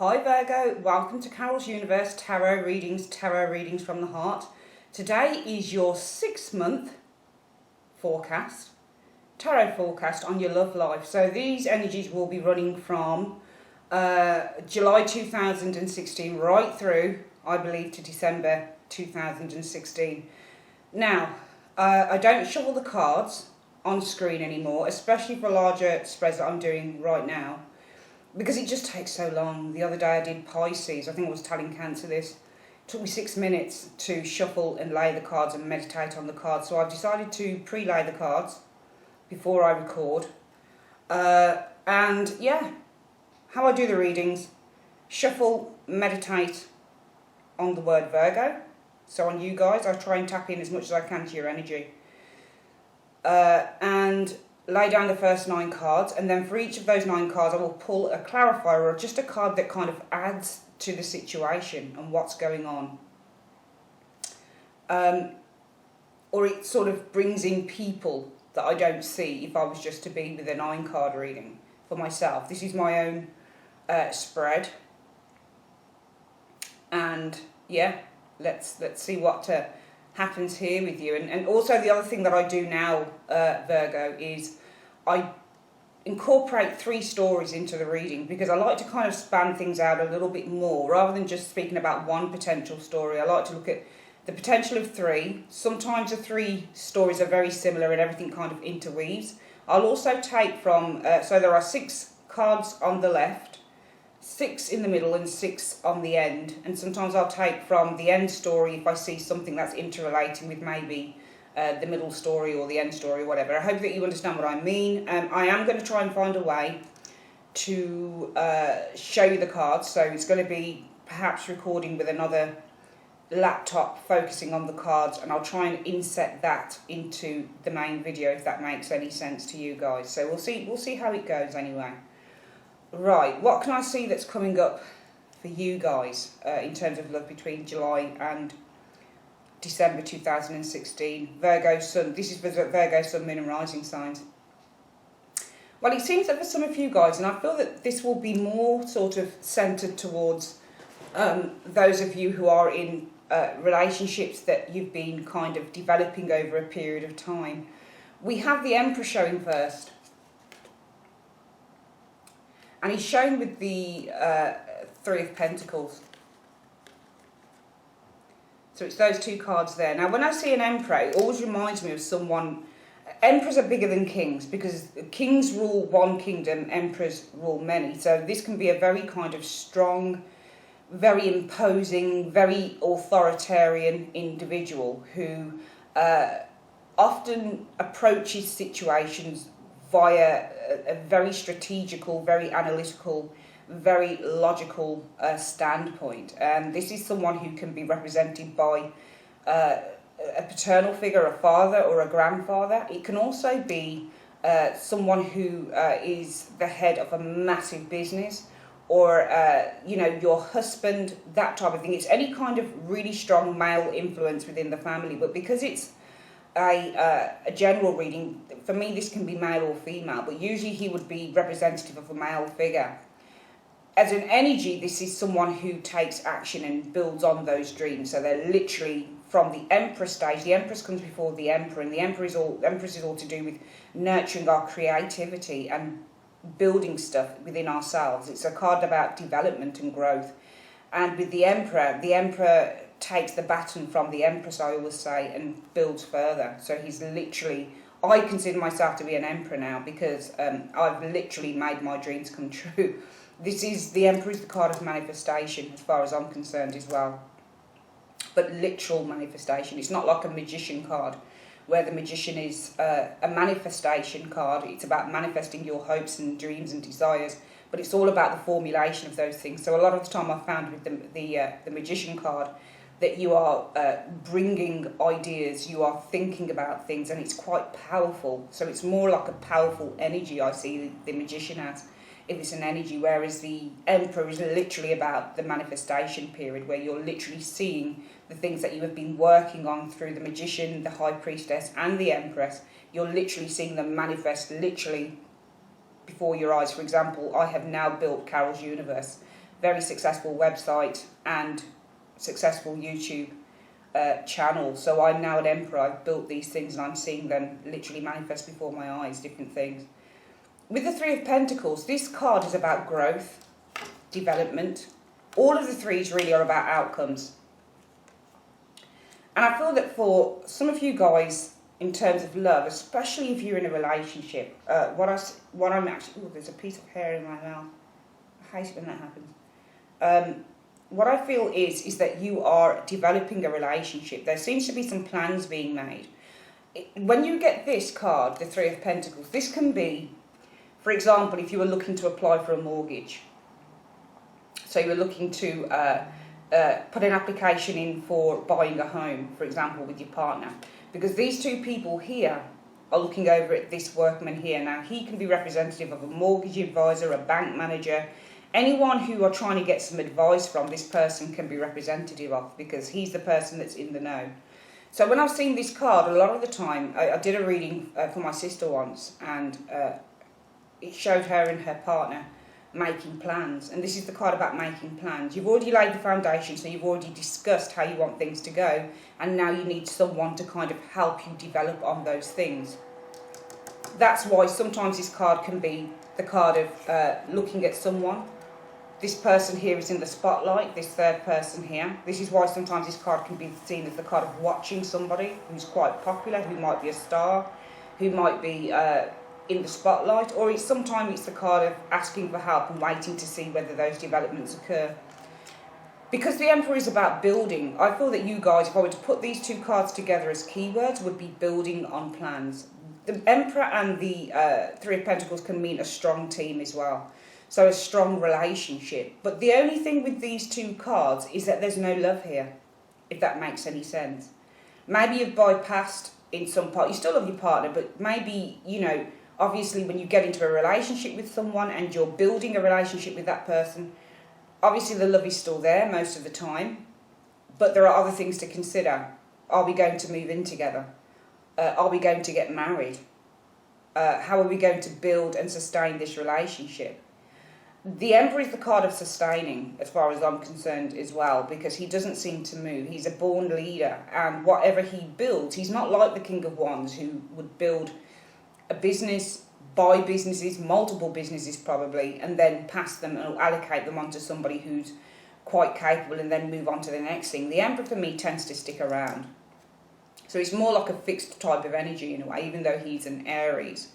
Hi Virgo, welcome to Carol's Universe Tarot Readings from the Heart. Today is your 6-month forecast, tarot forecast on your love life. So these energies will be running from July 2016 right through, I believe, to December 2016. Now, I don't shuffle the cards on screen anymore, especially for larger spreads that I'm doing right now, because it just takes so long. The other day I did Pisces. I think I was telling Cancer this. It took me 6 minutes to shuffle and lay the cards and meditate on the cards. So I've decided to pre-lay the cards before I record. And yeah, how I do the readings: shuffle, meditate on the word Virgo. So on you guys, I try and tap in as much as I can to your energy. And lay down the first 9 cards, and then for each of those 9 cards I will pull a clarifier, or just a card that kind of adds to the situation and what's going on. Or it sort of brings in people that I don't see if I was just to be with a 9-card reading for myself. This is my own spread, and yeah, let's see what happens here with you. And also the other thing that I do now, Virgo, is I incorporate 3 stories into the reading, because I like to kind of span things out a little bit more rather than just speaking about one potential story. I like to look at the potential of 3. Sometimes the 3 stories are very similar and everything kind of interweaves. I'll also take from, so there are 6 cards on the left, 6 in the middle and 6 on the end, and sometimes I'll take from the end story if I see something that's interrelating with maybe the middle story or the end story or whatever. I hope that you understand what I mean. I am going to try and find a way to show you the cards, so it's going to be perhaps recording with another laptop focusing on the cards, and I'll try and inset that into the main video if that makes any sense to you guys. So we'll see how it goes anyway. Right, what can I see that's coming up for you guys in terms of love between July and December 2016? Virgo Sun. This is for Virgo Sun, Moon and Rising signs. Well, it seems that for some of you guys, and I feel that this will be more sort of centred towards those of you who are in relationships that you've been kind of developing over a period of time. We have the Emperor showing first. And he's shown with the 3 of Pentacles. So it's those 2 cards there. Now, when I see an Emperor, it always reminds me of someone. Emperors are bigger than kings, because kings rule one kingdom, emperors rule many. So this can be a very kind of strong, very imposing, very authoritarian individual who often approaches situations via a very strategical, very analytical, very logical standpoint. And this is someone who can be represented by a paternal figure, a father or a grandfather. It can also be someone who is the head of a massive business, or you know, your husband, that type of thing. It's any kind of really strong male influence within the family. But because it's a general reading, for me this can be male or female, but usually he would be representative of a male figure. As an energy, this is someone who takes action and builds on those dreams. So they're literally from the Empress stage. The Empress comes before the Emperor, and the Empress is all to do with nurturing our creativity and building stuff within ourselves. It's a card about development and growth. And with the Emperor takes the baton from the Empress, I always say, and builds further. So he's literally, I consider myself to be an Emperor now, because I've literally made my dreams come true. The Emperor is the card of manifestation as far as I'm concerned as well. But literal manifestation. It's not like a magician card, where the magician is a manifestation card. It's about manifesting your hopes and dreams and desires, but it's all about the formulation of those things. So a lot of the time I've found with the magician card that you are bringing ideas, you are thinking about things, and it's quite powerful. So it's more like a powerful energy I see the magician as, if it's an energy, whereas the Emperor is literally about the manifestation period, where you're literally seeing the things that you have been working on through the magician, the high priestess and the Empress. You're literally seeing them manifest literally before your eyes. For example, I have now built Carol's Universe. very successful website and successful YouTube channel. So I'm now an emperor. I've built these things and I'm seeing them literally manifest before my eyes, different things. With the Three of Pentacles, this card is about growth, development. All of the threes really are about outcomes. And I feel that for some of you guys, in terms of love, especially if you're in a relationship, what I'm actually... Oh, there's a piece of hair in my mouth. I hate it when that happens. What I feel is that you are developing a relationship. There seems to be some plans being made. When you get this card, the Three of Pentacles, this can be, for example, if you were looking to apply for a mortgage. So you were looking to put an application in for buying a home, for example, with your partner. Because these two people here are looking over at this workman here. Now, he can be representative of a mortgage advisor, a bank manager. Anyone who are trying to get some advice from, this person can be representative of, because he's the person that's in the know. So when I've seen this card, a lot of the time, I did a reading for my sister once, and it showed her and her partner making plans. And this is the card about making plans. You've already laid the foundation, so you've already discussed how you want things to go, and now you need someone to kind of help you develop on those things. That's why sometimes this card can be the card of looking at someone. This person here is in the spotlight, this third person here. This is why sometimes this card can be seen as the card of watching somebody who's quite popular, who might be a star, who might be in the spotlight, or sometimes it's the card of asking for help and waiting to see whether those developments occur. Because the Emperor is about building, I feel that you guys, if I were to put these two cards together as keywords, would be building on plans. The Emperor and the Three of Pentacles can mean a strong team as well. So a strong relationship. But the only thing with these two cards is that there's no love here, if that makes any sense. Maybe you've bypassed in some part, you still love your partner, but maybe, you know, obviously when you get into a relationship with someone and you're building a relationship with that person, obviously the love is still there most of the time, but there are other things to consider. Are we going to move in together? Are we going to get married? How are we going to build and sustain this relationship? The Emperor is the card of sustaining, as far as I'm concerned as well, because he doesn't seem to move. He's a born leader, and whatever he builds, he's not like the King of Wands, who would build a business, buy businesses, multiple businesses probably, and then pass them and allocate them onto somebody who's quite capable and then move on to the next thing. The Emperor for me tends to stick around. So it's more like a fixed type of energy in a way, even though he's an Aries.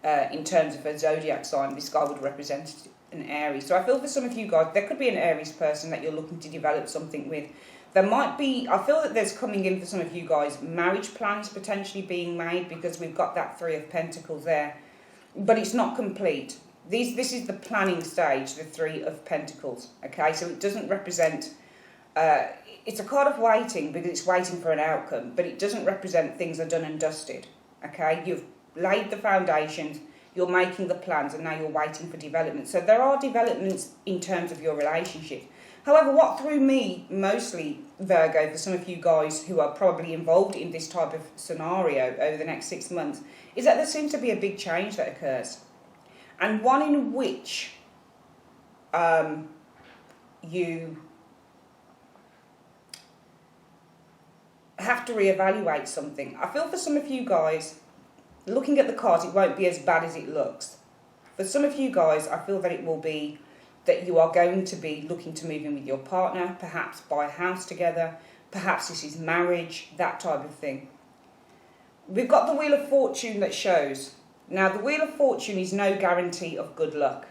In terms of a zodiac sign, this guy would represent an Aries. So I feel for some of you guys, there could be an Aries person that you're looking to develop something with. There might be, I feel that there's coming in for some of you guys, marriage plans potentially being made, because we've got that Three of Pentacles there. But it's not complete. This is the planning stage, the Three of Pentacles. Okay, so it doesn't represent, it's a card of waiting because it's waiting for an outcome, but it doesn't represent things are done and dusted. Okay, you've laid the foundations, you're making the plans, and now you're waiting for development. So there are developments in terms of your relationship. However, what threw me mostly, Virgo, for some of you guys who are probably involved in this type of scenario over the next 6 months, is that there seems to be a big change that occurs. And one in which you have to reevaluate something. I feel for some of you guys, looking at the cards, it won't be as bad as it looks. For some of you guys, I feel that it will be that you are going to be looking to move in with your partner, perhaps buy a house together, perhaps this is marriage, that type of thing. We've got the Wheel of Fortune that shows. Now, the Wheel of Fortune is no guarantee of good luck.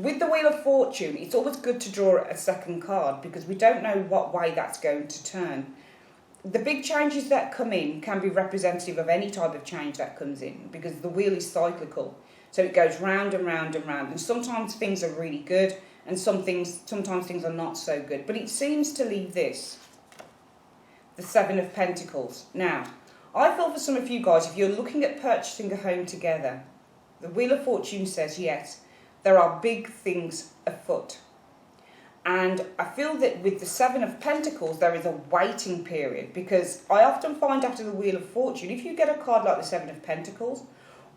With the Wheel of Fortune, it's always good to draw a second card because we don't know what way that's going to turn. The big changes that come in can be representative of any type of change that comes in, because the wheel is cyclical. So it goes round and round and round, and sometimes things are really good and sometimes things are not so good. But it seems to leave this, the Seven of Pentacles. Now, I feel for some of you guys, if you're looking at purchasing a home together, the Wheel of Fortune says yes, there are big things afoot. And I feel that with the Seven of Pentacles, there is a waiting period, because I often find after the Wheel of Fortune, if you get a card like the Seven of Pentacles,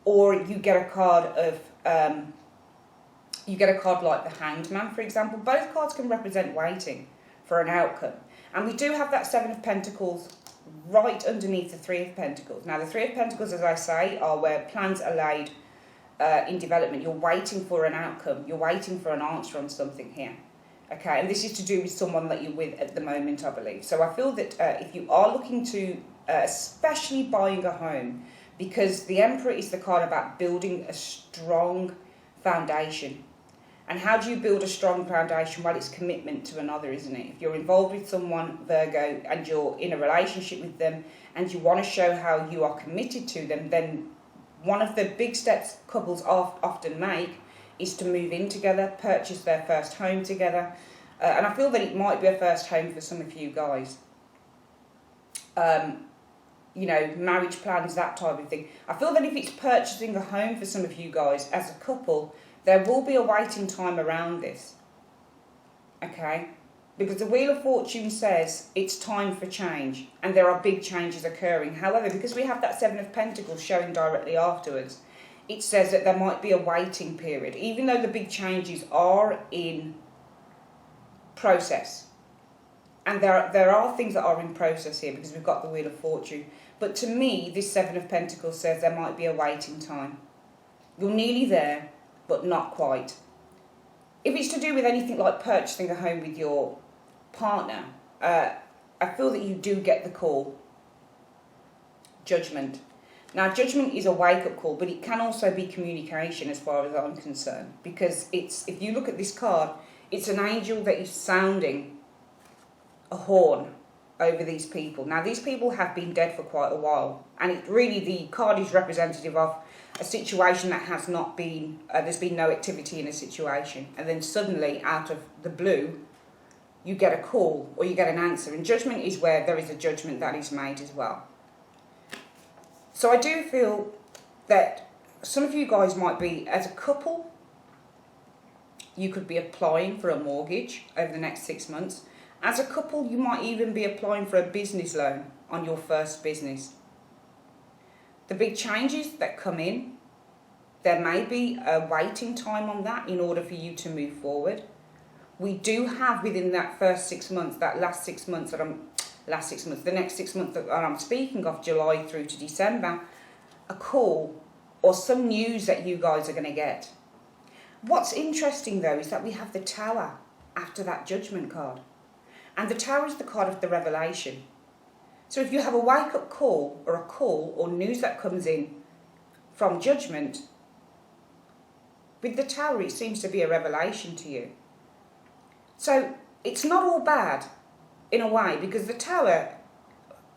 or you get a card of You get a card like the Hanged Man, for example. Both cards can represent waiting for an outcome. And we do have that Seven of Pentacles right underneath the Three of Pentacles. Now, the Three of Pentacles, as I say, are where plans are laid in development. You're waiting for an outcome. You're waiting for an answer on something here. Okay, and this is to do with someone that you're with at the moment, I believe. So I feel that if you are looking to, especially buying a home, because the Emperor is the card about building a strong foundation. And how do you build a strong foundation? Well, it's commitment to another, isn't it? If you're involved with someone, Virgo, and you're in a relationship with them, and you want to show how you are committed to them, then one of the big steps couples often make is to move in together, purchase their first home together. And I feel that it might be a first home for some of you guys. You know, marriage plans, that type of thing. I feel that if it's purchasing a home for some of you guys as a couple, there will be a waiting time around this, okay? Because the Wheel of Fortune says it's time for change, and there are big changes occurring. However, because we have that Seven of Pentacles showing directly afterwards, it says that there might be a waiting period, even though the big changes are in process. And there are things that are in process here, because we've got the Wheel of Fortune. But to me, this Seven of Pentacles says there might be a waiting time. You're nearly there, but not quite. If it's to do with anything like purchasing a home with your partner, I feel that you do get the call. Judgment. Now, judgment is a wake-up call, but it can also be communication as far as I'm concerned. Because it's, if you look at this card, it's an angel that is sounding a horn over these people. Now, these people have been dead for quite a while. And it really, the card is representative of a situation that has not been, there's been no activity in a situation. And then suddenly, out of the blue, you get a call or you get an answer. And judgment is where there is a judgment that is made as well. So I do feel that some of you guys might be, as a couple, you could be applying for a mortgage over the next 6 months. As a couple, you might even be applying for a business loan on your first business. The big changes that come in, there may be a waiting time on that in order for you to move forward. We do have within that first 6 months, that the next 6 months that I'm speaking of, July through to December, a call or some news that you guys are going to get. What's interesting though is that we have the Tower after that Judgment card. And the Tower is the card of the revelation. So if you have a wake-up call or news that comes in from Judgment, with the Tower it seems to be a revelation to you. So it's not all bad in a way, because the Tower,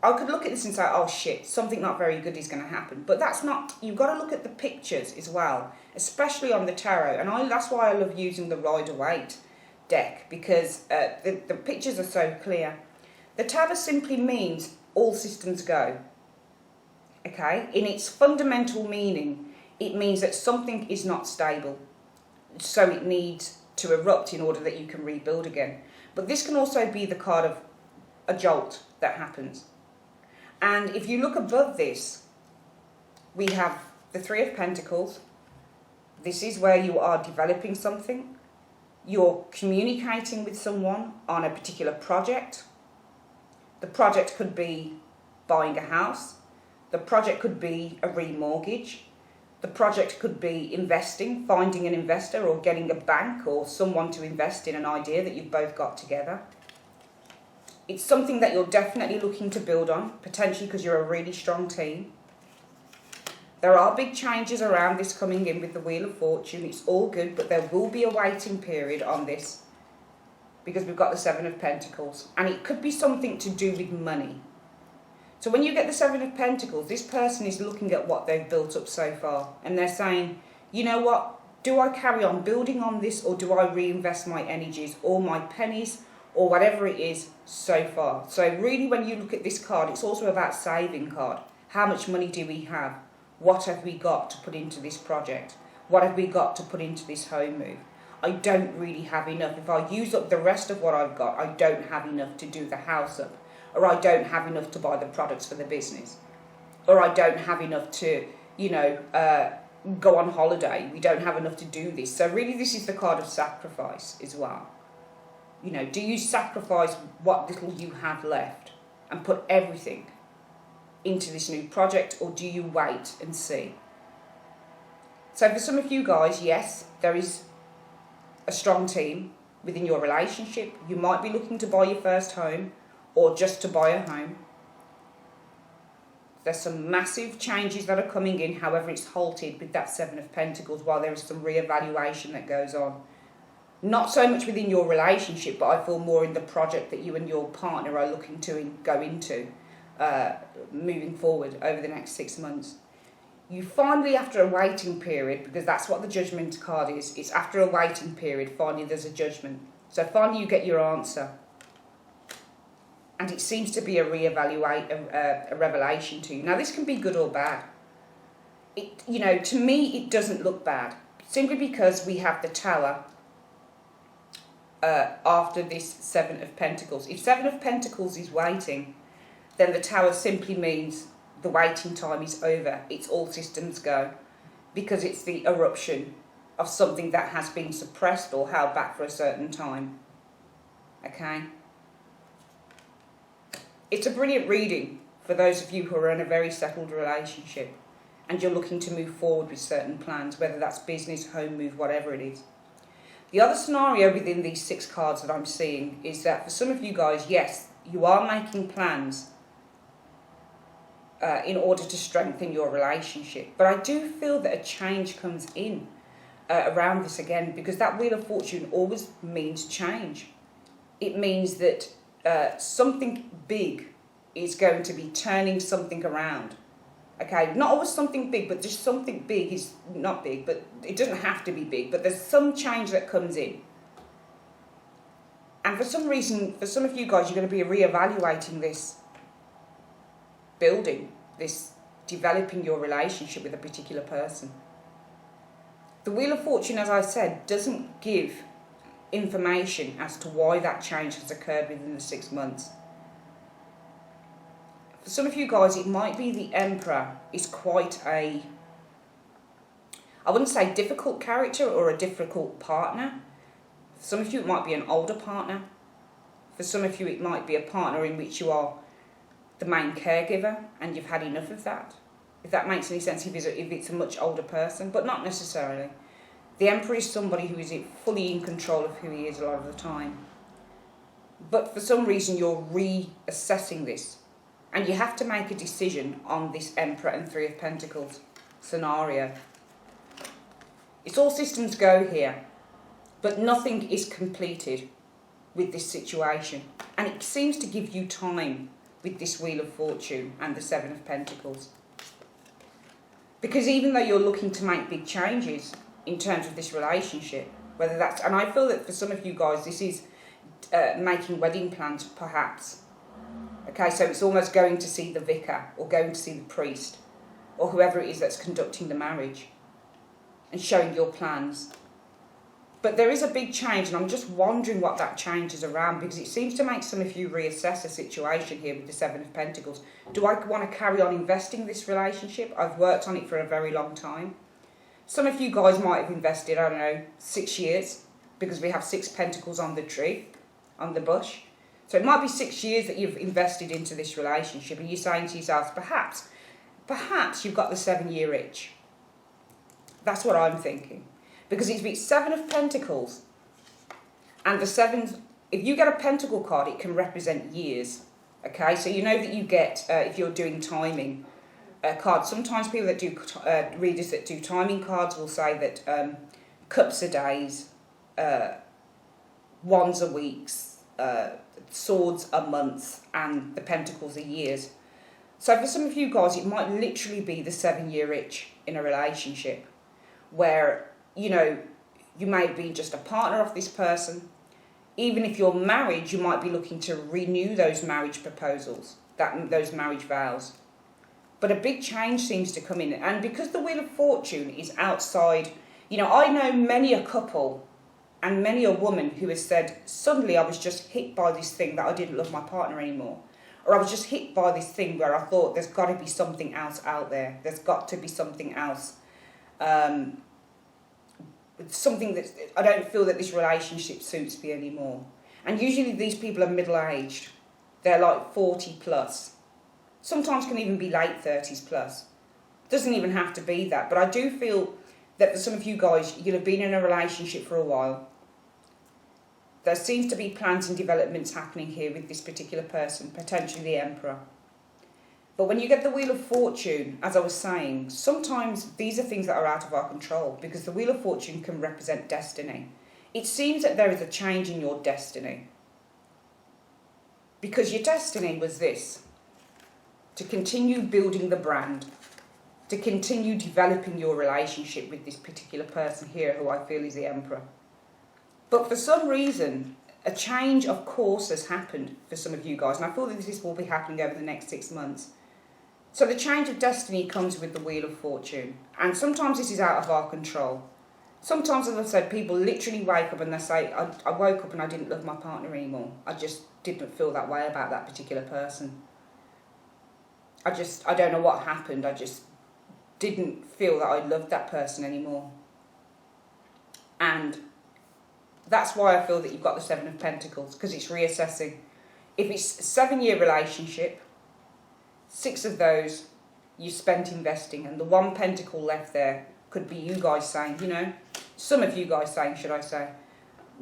I could look at this and say, oh shit, something not very good is going to happen. But that's not, you've got to look at the pictures as well, especially on the tarot. And that's why I love using the Rider-Waite deck, because the pictures are so clear. The Tower simply means all systems go. Okay? In its fundamental meaning, it means that something is not stable. So it needs to erupt in order that you can rebuild again. But this can also be the card of a jolt that happens. And if you look above this, we have the Three of Pentacles. This is where you are developing something. You're communicating with someone on a particular project. The project could be buying a house. The project could be a remortgage. The project could be investing, finding an investor or getting a bank or someone to invest in an idea that you've both got together. It's something that you're definitely looking to build on, potentially because you're a really strong team. There are big changes around this coming in with the Wheel of Fortune. It's all good, but there will be a waiting period on this because we've got the Seven of Pentacles. And it could be something to do with money. So when you get the Seven of Pentacles, this person is looking at what they've built up so far. And they're saying, you know what? Do I carry on building on this, or do I reinvest my energies or my pennies or whatever it is so far? So really, when you look at this card, it's also about saving card. How much money do we have? What have we got to put into this project? What have we got to put into this home move? I don't really have enough. If I use up the rest of what I've got, I don't have enough to do the house up. Or I don't have enough to buy the products for the business. Or I don't have enough to, go on holiday. We don't have enough to do this. So really this is the card of sacrifice as well. You know, do you sacrifice what little you have left and put everything into this new project, or do you wait and see? So for some of you guys, yes, there is a strong team within your relationship. You might be looking to buy your first home or just to buy a home. There's some massive changes that are coming in, however it's halted with that Seven of Pentacles while there is some re-evaluation that goes on. Not so much within your relationship, but I feel more in the project that you and your partner are looking to go into moving forward over the next 6 months. You finally, after a waiting period, because that's what the Judgment card is, it's after a waiting period, finally there's a judgment. So finally you get your answer. And it seems to be a revelation to you. Now this can be good or bad. You know, to me it doesn't look bad. Simply because we have the Tower after this Seven of Pentacles. If Seven of Pentacles is waiting, then the Tower simply means the waiting time is over. It's all systems go. Because it's the eruption of something that has been suppressed or held back for a certain time. Okay? It's a brilliant reading for those of you who are in a very settled relationship and you're looking to move forward with certain plans, whether that's business, home move, whatever it is. The other scenario within these 6 cards that I'm seeing is that for some of you guys, yes, you are making plans in order to strengthen your relationship. But I do feel that a change comes in around this again, because that Wheel of Fortune always means change. It means that something big is going to be turning something around. Okay, not always something big, but just something big is not big, but it doesn't have to be big, but there's some change that comes in. And for some reason, for some of you guys, you're going to be reevaluating this building, this developing your relationship with a particular person. The Wheel of Fortune, as I said, doesn't give information as to why that change has occurred within the 6 months. For some of you guys, it might be the Emperor is quite a, I wouldn't say difficult character or a difficult partner. For some of you, it might be an older partner. For some of you, it might be a partner in which you are the main caregiver and you've had enough of that. If that makes any sense, if it's a much older person, but not necessarily. The Emperor is somebody who is fully in control of who he is a lot of the time. But for some reason, you're reassessing this. And you have to make a decision on this Emperor and Three of Pentacles scenario. It's all systems go here. But nothing is completed with this situation. And it seems to give you time with this Wheel of Fortune and the Seven of Pentacles. Because even though you're looking to make big changes in terms of this relationship, whether that's, and I feel that for some of you guys, this is making wedding plans perhaps. Okay, so it's almost going to see the vicar or going to see the priest or whoever it is that's conducting the marriage and showing your plans. But there is a big change, and I'm just wondering what that change is around, because it seems to make some of you reassess a situation here with the Seven of Pentacles. Do I want to carry on investing in this relationship? I've worked on it for a very long time. Some of you guys might have invested, I don't know, 6 years, because we have 6 pentacles on the tree, on the bush. So it might be 6 years that you've invested into this relationship, and you're saying to yourself, perhaps you've got the 7-year itch. That's what I'm thinking. Because it's 7 of Pentacles, and the 7, if you get a Pentacle card, it can represent years. Okay, so you know that you get, if you're doing timing cards, sometimes people that do, readers that do timing cards will say that cups are days, wands are weeks, swords are months, and the pentacles are years. So for some of you guys, it might literally be the 7-year itch in a relationship where, you know, you may be just a partner of this person. Even if you're married, you might be looking to renew those marriage proposals, those marriage vows. But a big change seems to come in. And because the Wheel of Fortune is outside, you know, I know many a couple and many a woman who has said, suddenly I was just hit by this thing that I didn't love my partner anymore. Or I was just hit by this thing where I thought there's got to be something else out there. There's got to be something else. It's something that I don't feel that this relationship suits me anymore. And usually these people are middle-aged. They're like 40 plus. Sometimes can even be late 30s plus. Doesn't even have to be that. But I do feel that for some of you guys, you'll have been in a relationship for a while. There seems to be plans and developments happening here with this particular person, potentially the Emperor. But when you get the Wheel of Fortune, as I was saying, sometimes these are things that are out of our control, because the Wheel of Fortune can represent destiny. It seems that there is a change in your destiny. Because your destiny was this: to continue building the brand, to continue developing your relationship with this particular person here, who I feel is the Emperor. But for some reason, a change of course has happened for some of you guys, and I feel that this will be happening over the next 6 months. So the change of destiny comes with the Wheel of Fortune, and sometimes this is out of our control. Sometimes, as I've said, people literally wake up and they say, I woke up and I didn't love my partner anymore. I just didn't feel that way about that particular person. I don't know what happened. I just didn't feel that I loved that person anymore. And that's why I feel that you've got the Seven of Pentacles, because it's reassessing. If it's a 7-year relationship, 6 of those you spent investing, and the 1 pentacle left there could be you guys saying, some of you guys saying, should I say,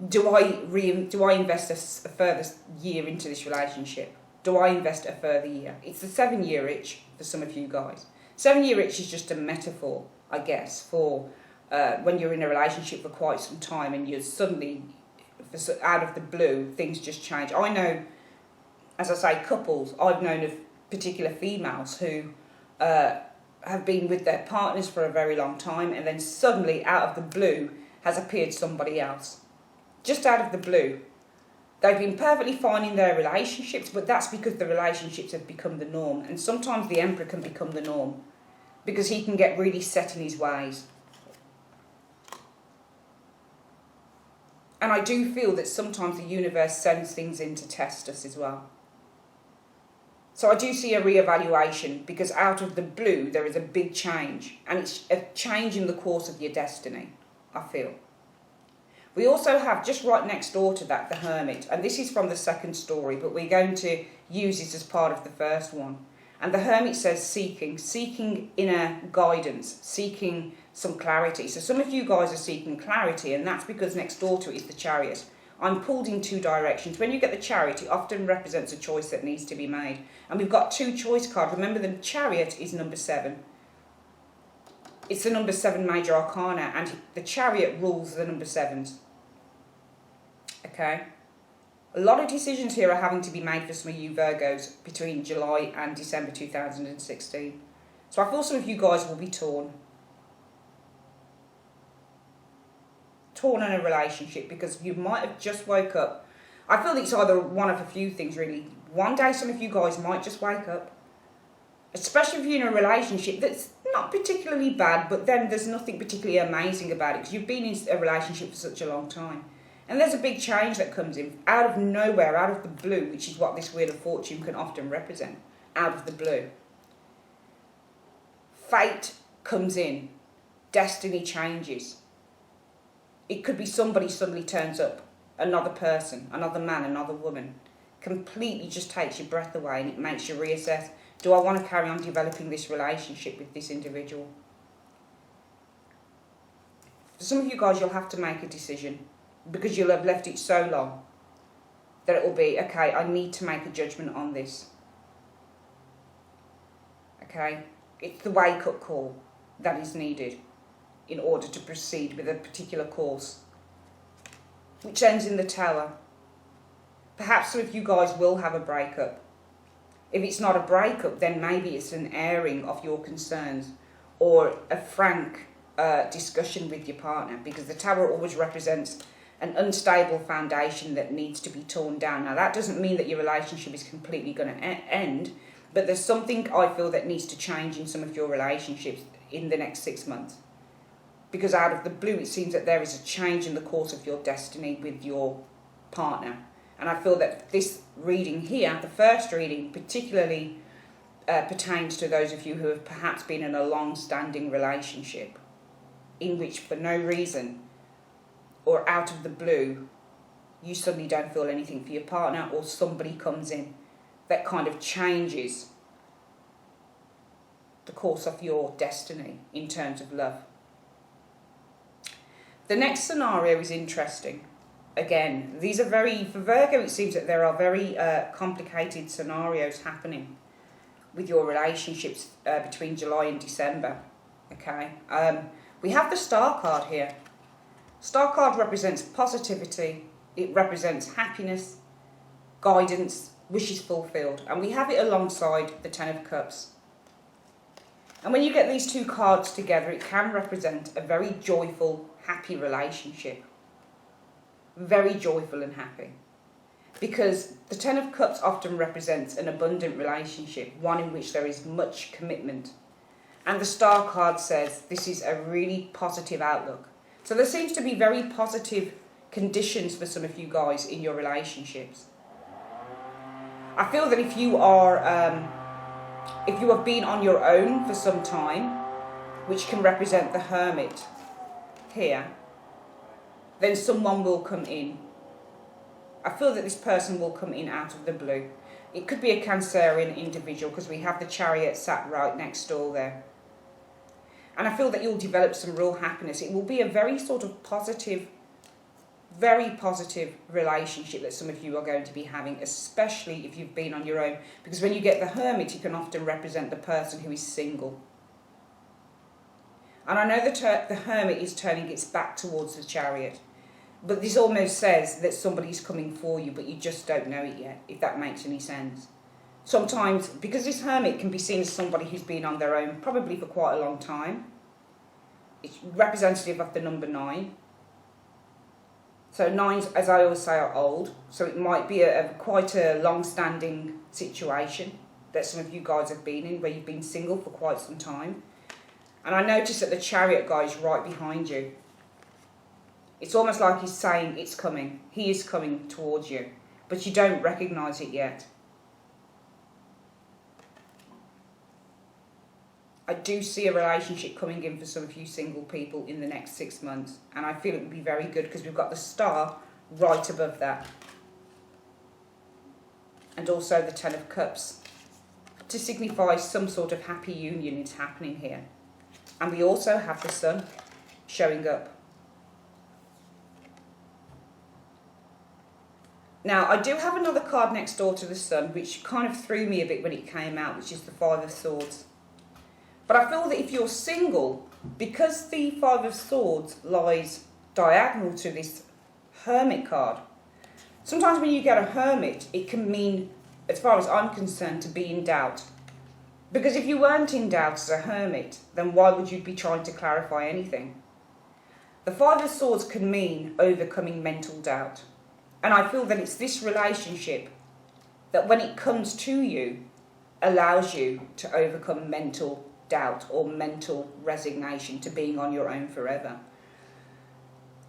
do I invest a further year into this relationship? Do I invest a further year? It's the 7-year itch for some of you guys. 7-year itch is just a metaphor, I guess, for when you're in a relationship for quite some time and you're suddenly, out of the blue, things just change. I know, as I say, couples, I've known of particular females who have been with their partners for a very long time, and then suddenly, out of the blue, has appeared somebody else. Just out of the blue. They've been perfectly fine in their relationships, but that's because the relationships have become the norm. And sometimes the Emperor can become the norm, because he can get really set in his ways. And I do feel that sometimes the universe sends things in to test us as well. So I do see a reevaluation, because out of the blue there is a big change, and it's a change in the course of your destiny, I feel. We also have, just right next door to that, the Hermit, and this is from the second story, but we're going to use it as part of the first one. And the Hermit says seeking inner guidance, seeking some clarity. So some of you guys are seeking clarity, and that's because next door to it is the Chariot. I'm pulled in 2 directions. When you get the Chariot, it often represents a choice that needs to be made. And we've got 2 choice cards. Remember, the Chariot is number 7. It's the number 7 major arcana, and the Chariot rules the number 7s. Okay? A lot of decisions here are having to be made for some of you Virgos between July and December 2016. So I feel some of you guys will be torn. Torn in a relationship, because you might have just woke up. I feel it's either one of a few things, really. One day some of you guys might just wake up, especially if you're in a relationship that's not particularly bad, but then there's nothing particularly amazing about it, because you've been in a relationship for such a long time. And there's a big change that comes in out of nowhere, out of the blue, which is what this Wheel of Fortune can often represent, out of the blue. Fate comes in, destiny changes. It could be somebody suddenly turns up, another person, another man, another woman, completely just takes your breath away, and it makes you reassess, do I want to carry on developing this relationship with this individual? For some of you guys, you'll have to make a decision, because you'll have left it so long that it will be, okay, I need to make a judgment on this. Okay? It's the wake-up call that is needed in order to proceed with a particular course, which ends in the Tower. Perhaps some of you guys will have a breakup. If it's not a breakup, then maybe it's an airing of your concerns, or a frank discussion with your partner, because the Tower always represents an unstable foundation that needs to be torn down. Now, that doesn't mean that your relationship is completely going to end, but there's something I feel that needs to change in some of your relationships in the next 6 months. Because out of the blue, it seems that there is a change in the course of your destiny with your partner. And I feel that this reading here, the first reading, particularly pertains to those of you who have perhaps been in a long-standing relationship. in which for no reason or out of the blue, you suddenly don't feel anything for your partner, or somebody comes in that kind of changes the course of your destiny in terms of love. The next scenario is interesting. Again, these are for Virgo, it seems that there are very complicated scenarios happening with your relationships between July and December. Okay, we have the Star card here. Star card represents positivity, it represents happiness, guidance, wishes fulfilled, and we have it alongside the Ten of Cups. And when you get these two cards together, it can represent a very joyful, happy relationship. Very joyful and happy. Because the Ten of Cups often represents an abundant relationship, one in which there is much commitment. And the Star card says this is a really positive outlook. So there seems to be very positive conditions for some of you guys in your relationships. I feel that if you have been on your own for some time, which can represent the Hermit here, then someone will come in. I feel that this person will come in out of the blue. It could be a Cancerian individual because we have the Chariot sat right next door there. And I feel that you'll develop some real happiness. It will be a very sort of positive, very positive relationship that some of you are going to be having, especially if you've been on your own. Because when you get the Hermit, it can often represent the person who is single. And I know that the Hermit is turning its back towards the Chariot. But this almost says that somebody's coming for you, but you just don't know it yet, if that makes any sense. Sometimes, because this Hermit can be seen as somebody who's been on their own, probably for quite a long time. It's representative of the number 9. So 9s, as I always say, are old. So it might be quite a long-standing situation that some of you guys have been in, where you've been single for quite some time. And I notice that the Chariot guy is right behind you. It's almost like he's saying it's coming. He is coming towards you, but you don't recognise it yet. I do see a relationship coming in for some of you single people in the next 6 months, and I feel it would be very good because we've got the Star right above that. And also the Ten of Cups to signify some sort of happy union is happening here. And we also have the Sun showing up. Now, I do have another card next door to the Sun, which kind of threw me a bit when it came out, which is the Five of Swords. But I feel that if you're single, because the Five of Swords lies diagonal to this Hermit card, sometimes when you get a Hermit, it can mean, as far as I'm concerned, to be in doubt. Because if you weren't in doubt as a Hermit, then why would you be trying to clarify anything? The Five of Swords can mean overcoming mental doubt. And I feel that it's this relationship that when it comes to you, allows you to overcome mental doubt or mental resignation to being on your own forever.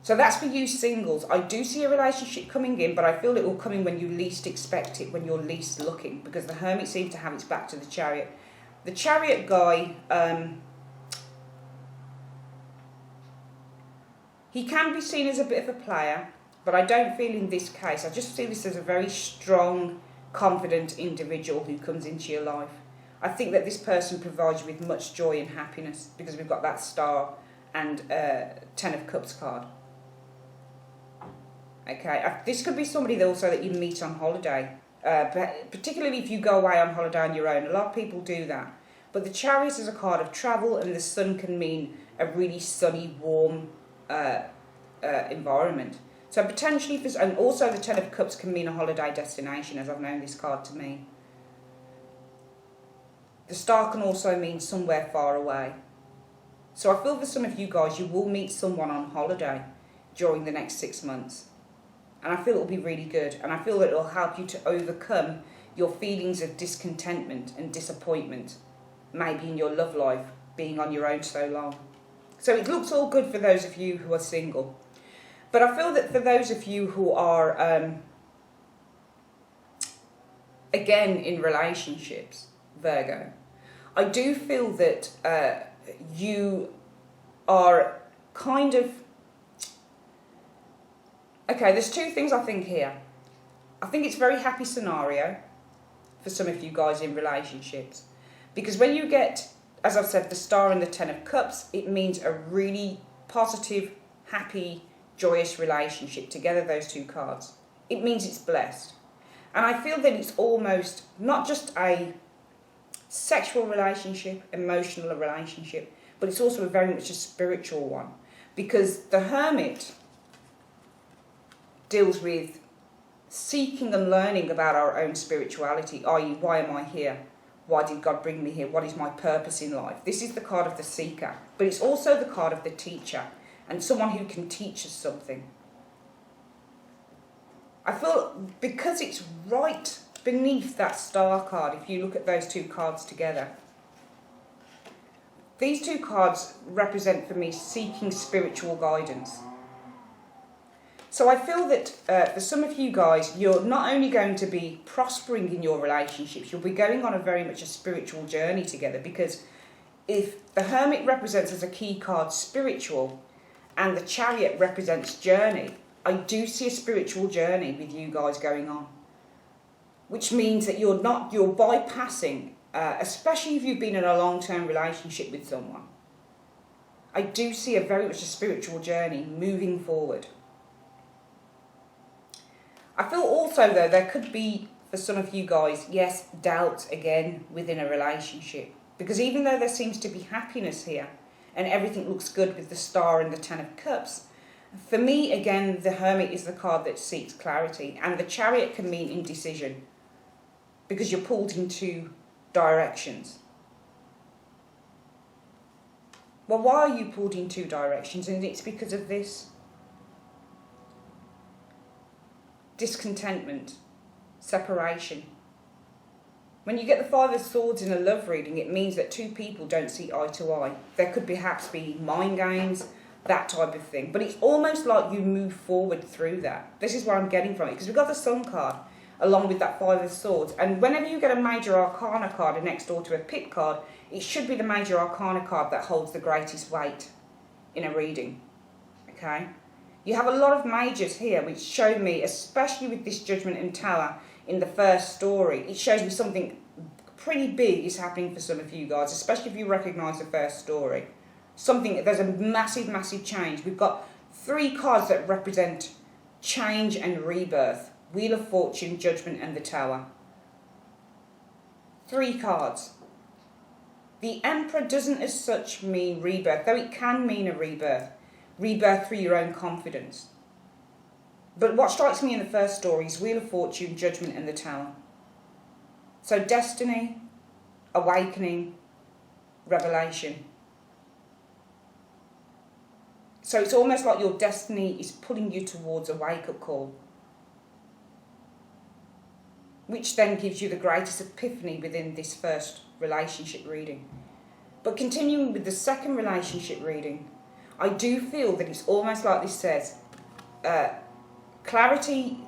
So that's for you singles. I do see a relationship coming in, but I feel it will come in when you least expect it, when you're least looking, because the Hermit seems to have its back to the Chariot. The Chariot guy, he can be seen as a bit of a player, but I don't feel in this case. I just see this as a very strong, confident individual who comes into your life. I think that this person provides you with much joy and happiness because we've got that Star and Ten of Cups card. Okay, this could be somebody also that you meet on holiday, particularly if you go away on holiday on your own. A lot of people do that. But the Chariot is a card of travel, and the Sun can mean a really sunny, warm environment. So potentially, and also the Ten of Cups can mean a holiday destination, as I've known this card to mean. The Star can also mean somewhere far away. So I feel for some of you guys, you will meet someone on holiday during the next 6 months. And I feel it will be really good. And I feel that it will help you to overcome your feelings of discontentment and disappointment, maybe in your love life, being on your own so long. So it looks all good for those of you who are single. But I feel that for those of you who are, again, in relationships, Virgo, I do feel that you are kind of... Okay, there's two things I think here. I think it's a very happy scenario for some of you guys in relationships. Because when you get, as I've said, the Star and the Ten of Cups, it means a really positive, happy, joyous relationship. Together, those two cards. It means it's blessed. And I feel that it's almost not just a sexual relationship, emotional relationship, but it's also very much a spiritual one. Because the Hermit deals with seeking and learning about our own spirituality, i.e., why am I here? Why did God bring me here? What is my purpose in life? This is the card of the seeker, but it's also the card of the teacher and someone who can teach us something. I feel because it's right beneath that Star card, if you look at those two cards together, these two cards represent for me seeking spiritual guidance. So I feel that for some of you guys, you're not only going to be prospering in your relationships, you'll be going on a very much a spiritual journey together, because if the Hermit represents as a key card spiritual and the Chariot represents journey, I do see a spiritual journey with you guys going on, which means that you're bypassing, especially if you've been in a long-term relationship with someone. I do see a very much a spiritual journey moving forward. I feel also, though, there could be, for some of you guys, yes, doubt again within a relationship. Because even though there seems to be happiness here and everything looks good with the Star and the Ten of Cups, for me, again, the Hermit is the card that seeks clarity. And the Chariot can mean indecision, because you're pulled in two directions. Well, why are you pulled in two directions? And it's because of this. Discontentment, separation. When you get the Five of Swords in a love reading, it means that two people don't see eye to eye. There could perhaps be mind games, that type of thing. But it's almost like you move forward through that. This is where I'm getting from it, because we've got the Sun card along with that Five of Swords. And whenever you get a Major Arcana card next door to a Pit card, it should be the Major Arcana card that holds the greatest weight in a reading. Okay? You have a lot of majors here, which show me, especially with this Judgment and Tower in the first story, it shows me something pretty big is happening for some of you guys, especially if you recognise the first story. There's a massive, massive change. We've got three cards that represent change and rebirth. Wheel of Fortune, Judgment and the Tower. Three cards. The Emperor doesn't as such mean rebirth, though it can mean a rebirth. Rebirth through your own confidence. But what strikes me in the first story is Wheel of Fortune, Judgment and the Tower. So destiny, awakening, revelation. So it's almost like your destiny is pulling you towards a wake-up call, which then gives you the greatest epiphany within this first relationship reading. But continuing with the second relationship reading, I do feel that it's almost like this says, clarity,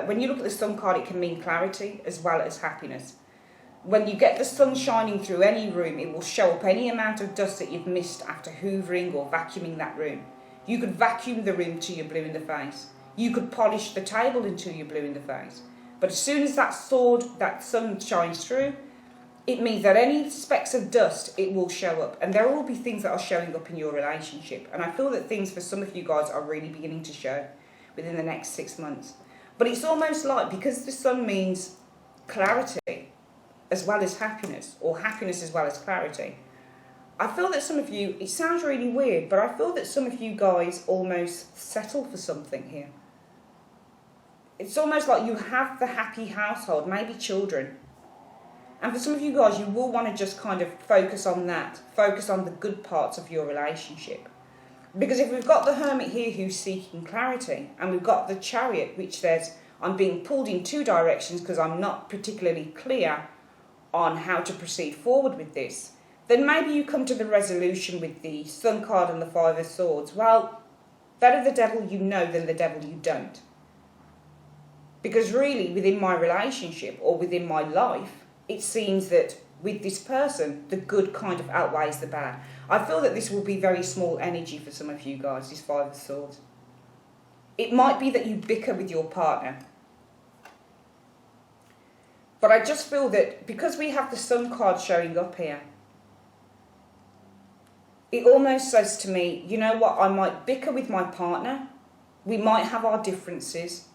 when you look at the Sun card, it can mean clarity as well as happiness. When you get the sun shining through any room, it will show up any amount of dust that you've missed after hoovering or vacuuming that room. You could vacuum the room till you're blue in the face. You could polish the table until you're blue in the face. But as soon as that sun shines through, it means that any specks of dust, it will show up. And there will be things that are showing up in your relationship. And I feel that things for some of you guys are really beginning to show within the next 6 months. But it's almost like, because the sun means clarity as well as happiness, or happiness as well as clarity, I feel that some of you, it sounds really weird, but I feel that some of you guys almost settle for something here. It's almost like you have the happy household, maybe children. And for some of you guys, you will want to just kind of focus on that. Focus on the good parts of your relationship. Because if we've got the Hermit here who's seeking clarity, and we've got the Chariot which says, I'm being pulled in two directions because I'm not particularly clear on how to proceed forward with this, then maybe you come to the resolution with the Sun card and the Five of Swords. Well, better the devil you know than the devil you don't. Because really, within my relationship or within my life, it seems that with this person, the good kind of outweighs the bad. I feel that this will be very small energy for some of you guys, this Five of Swords. It might be that you bicker with your partner. But I just feel that because we have the Sun card showing up here, it almost says to me, you know what, I might bicker with my partner. We might have our differences.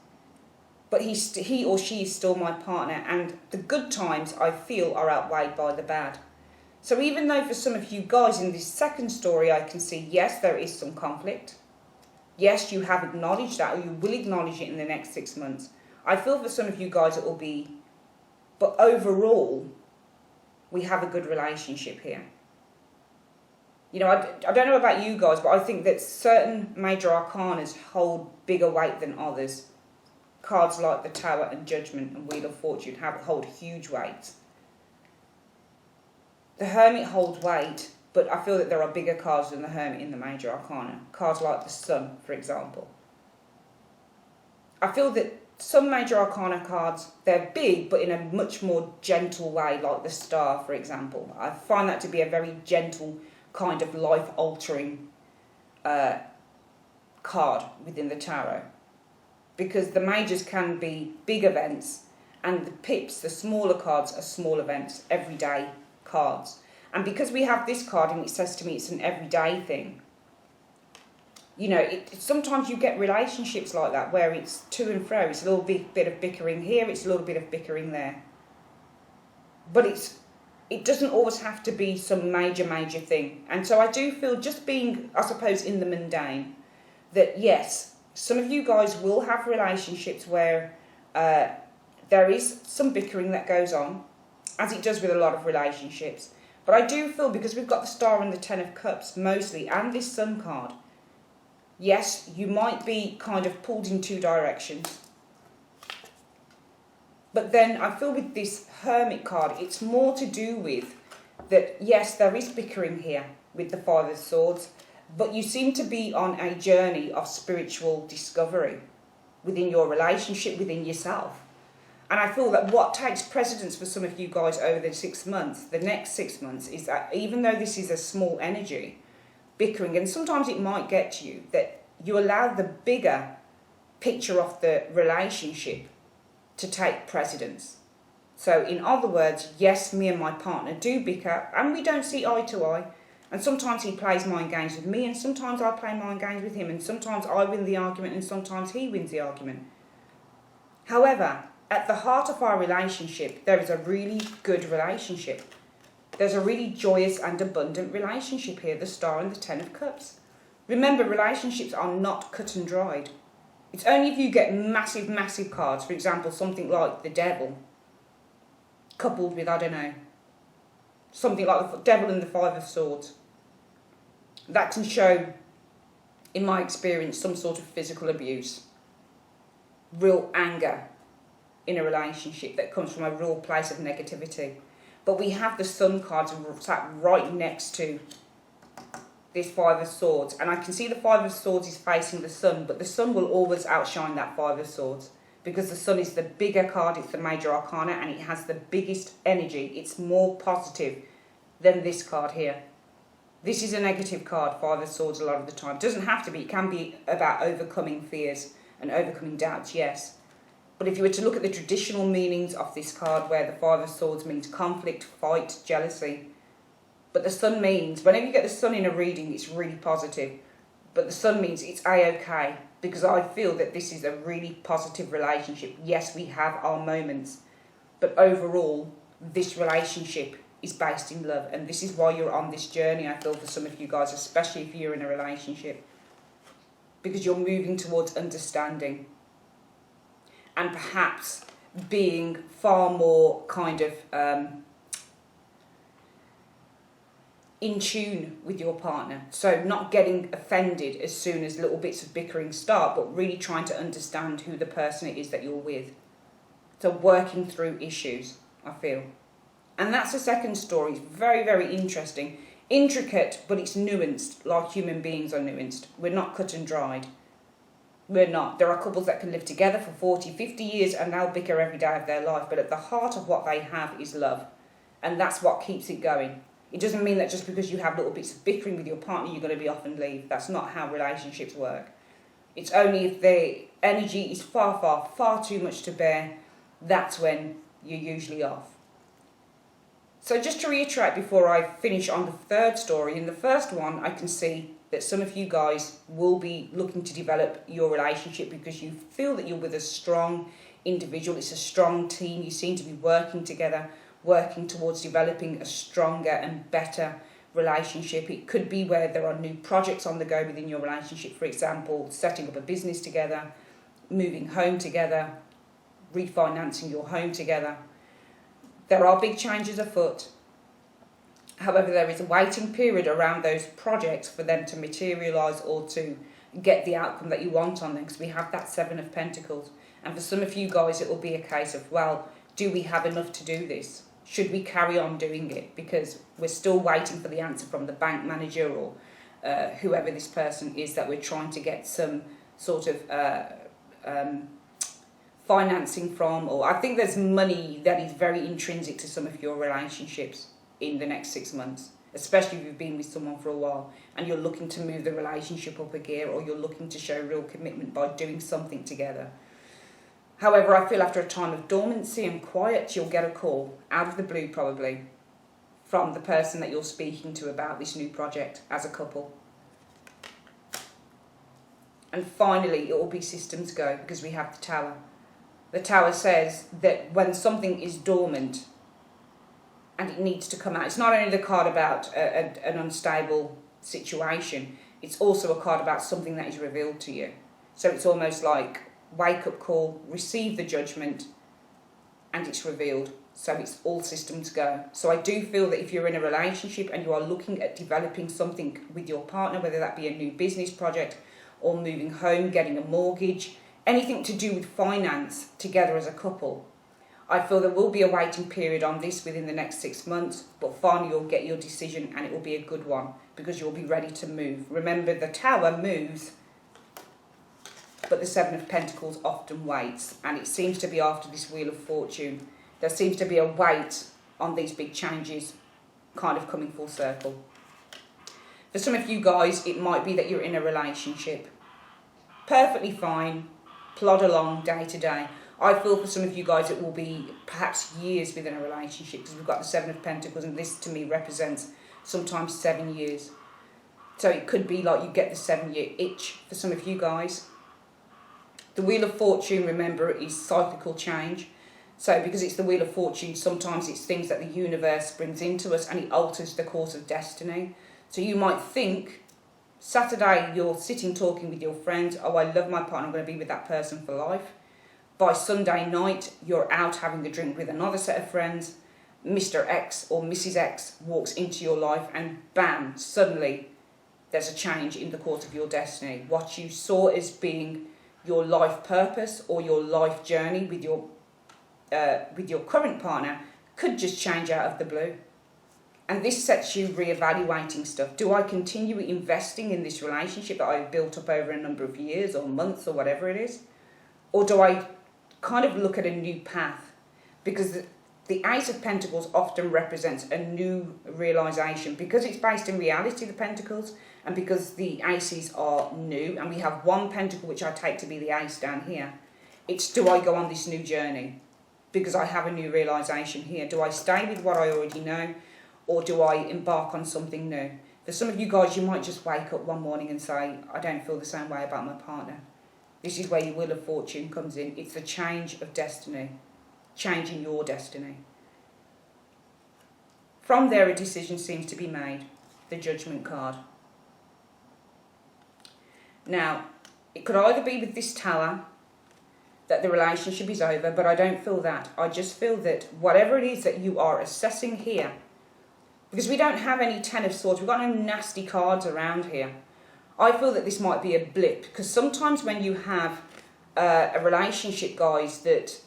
But he or she is still my partner, and the good times, I feel, are outweighed by the bad. So even though for some of you guys in this second story, I can see, yes, there is some conflict. Yes, you have acknowledged that, or you will acknowledge it in the next 6 months. I feel for some of you guys it will be, but overall, we have a good relationship here. You know, I don't know about you guys, but I think that certain major arcanas hold bigger weight than others. Cards like the Tower and Judgment and Wheel of Fortune hold huge weight. The Hermit holds weight, but I feel that there are bigger cards than the Hermit in the major arcana. Cards like the Sun, for example. I feel that some major arcana cards, they're big, but in a much more gentle way, like the Star, for example. I find that to be a very gentle, kind of life-altering card within the tarot. Because the majors can be big events, and the pips, the smaller cards, are small events, everyday cards. And because we have this card and it says to me it's an everyday thing, you know, sometimes you get relationships like that where it's to and fro. It's a little bit of bickering here, it's a little bit of bickering there. But it doesn't always have to be some major thing. And so I do feel, just being, I suppose, in the mundane, that yes, some of you guys will have relationships where there is some bickering that goes on, as it does with a lot of relationships. But I do feel, because we've got the Star and the Ten of Cups mostly, and this Sun card, yes, you might be kind of pulled in two directions. But then I feel with this Hermit card, it's more to do with that, yes, there is bickering here with the Five of Swords, but you seem to be on a journey of spiritual discovery within your relationship, within yourself. And I feel that what takes precedence for some of you guys over the 6 months, the next 6 months, is that even though this is a small energy, bickering, and sometimes it might get to you, that you allow the bigger picture of the relationship to take precedence. So in other words, yes, me and my partner do bicker, and we don't see eye to eye. And sometimes he plays mind games with me, and sometimes I play mind games with him, and sometimes I win the argument, and sometimes he wins the argument. However, at the heart of our relationship, there is a really good relationship. There's a really joyous and abundant relationship here, the Star and the Ten of Cups. Remember, relationships are not cut and dried. It's only if you get massive cards, for example, something like the Devil, coupled with, I don't know, something like the Devil and the Five of Swords, that can show, in my experience, some sort of physical abuse, real anger in a relationship that comes from a real place of negativity. But we have the Sun cards sat right next to this Five of Swords, and I can see the Five of Swords is facing the Sun, but the Sun will always outshine that Five of Swords, because the Sun is the bigger card, it's the major arcana, and it has the biggest energy. It's more positive than this card here. This is a negative card, Five of Swords, a lot of the time. It doesn't have to be. It can be about overcoming fears and overcoming doubts, yes. But if you were to look at the traditional meanings of this card, where the Five of Swords means conflict, fight, jealousy, but the Sun means, whenever you get the Sun in a reading, it's really positive. But the Sun means it's A-OK, because I feel that this is a really positive relationship. Yes, we have our moments, but overall, this relationship is based in love, and this is why you're on this journey, I feel, for some of you guys, especially if you're in a relationship, because you're moving towards understanding and perhaps being far more kind of in tune with your partner. So not getting offended as soon as little bits of bickering start, but really trying to understand who the person it is that you're with. So working through issues, I feel. And that's the second story. It's very interesting. Intricate, but it's nuanced, like human beings are nuanced. We're not cut and dried. We're not. There are couples that can live together for 40, 50 years and they'll bicker every day of their life. But at the heart of what they have is love. and that's what keeps it going. It doesn't mean that just because you have little bits of bickering with your partner, you're going to be off and leave. That's not how relationships work. It's only if the energy is far too much to bear, that's when you're usually off. So just to reiterate before I finish on the third story, in the first one, I can see that some of you guys will be looking to develop your relationship because you feel that you're with a strong individual. It's a strong team. You seem to be working together, working towards developing a stronger and better relationship. It could be where there are new projects on the go within your relationship, for example, setting up a business together, moving home together, refinancing your home together. There are big changes afoot. However, there is a waiting period around those projects for them to materialise or to get the outcome that you want on them, because we have that Seven of Pentacles. And for some of you guys, it will be a case of, well, do we have enough to do this? Should we carry on doing it? Because we're still waiting for the answer from the bank manager or whoever this person is that we're trying to get some sort of financing from. Or I think there's money that is very intrinsic to some of your relationships in the next 6 months, especially if you've been with someone for a while and you're looking to move the relationship up a gear, or you're looking to show real commitment by doing something together. However, I feel after a time of dormancy and quiet, you'll get a call, out of the blue probably, from the person that you're speaking to about this new project as a couple. And finally, it will be systems go, because we have the Tower. The Tower says that when something is dormant and it needs to come out, it's not only the card about an unstable situation, it's also a card about something that is revealed to you. So it's almost like wake up call, receive the judgment, and it's revealed. So it's all systems go. So I do feel that if you're in a relationship and you are looking at developing something with your partner, whether that be a new business project or moving home, getting a mortgage, anything to do with finance together as a couple, I feel there will be a waiting period on this within the next 6 months, but finally you'll get your decision and it will be a good one because you'll be ready to move. Remember, the Tower moves, but the Seven of Pentacles often waits, and it seems to be after this Wheel of Fortune. There seems to be a wait on these big changes kind of coming full circle. For some of you guys, it might be that you're in a relationship. Perfectly fine, plod along day to day. I feel for some of you guys it will be perhaps years within a relationship, because we've got the Seven of Pentacles, and this to me represents sometimes 7 years. So it could be like you get the 7-year itch for some of you guys. The Wheel of Fortune, remember, is cyclical change. So because it's the Wheel of Fortune, sometimes it's things that the universe brings into us and it alters the course of destiny. So you might think, Saturday you're sitting talking with your friends, oh, I love my partner, I'm going to be with that person for life. By Sunday night, you're out having a drink with another set of friends. Mr. X or Mrs. X walks into your life and bam, suddenly there's a change in the course of your destiny. What you saw as being your life purpose or your life journey with your current partner could just change out of the blue. And this sets you reevaluating stuff. Do I continue investing in this relationship that I've built up over a number of years or months or whatever it is? Or do I kind of look at a new path? Because the Ace of Pentacles often represents a new realisation, because it's based in reality, the Pentacles, and because the Aces are new, and we have one Pentacle which I take to be the Ace down here. It's, do I go on this new journey? Because I have a new realisation here. Do I stay with what I already know, or do I embark on something new? For some of you guys, you might just wake up one morning and say, I don't feel the same way about my partner. This is where your Wheel of Fortune comes in. It's the change of destiny, changing your destiny. From there, a decision seems to be made, the Judgment card. Now, it could either be with this Tower that the relationship is over, but I don't feel that. I just feel that whatever it is that you are assessing here, because we don't have any Ten of Swords, we've got no nasty cards around here. I feel that this might be a blip, because sometimes when you have a relationship, guys, that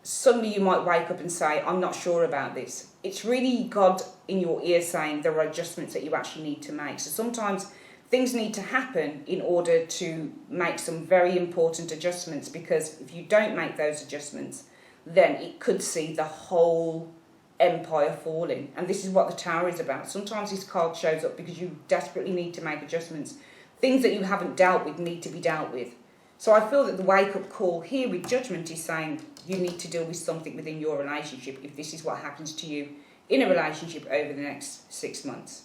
suddenly you might wake up and say, I'm not sure about this. It's really God in your ear saying there are adjustments that you actually need to make. So sometimes things need to happen in order to make some very important adjustments, because if you don't make those adjustments, then it could see the whole empire falling. And this is what the Tower is about. Sometimes this card shows up because you desperately need to make adjustments. Things that you haven't dealt with need to be dealt with. So I feel that the wake-up call here with Judgment is saying you need to deal with something within your relationship if this is what happens to you in a relationship over the next 6 months.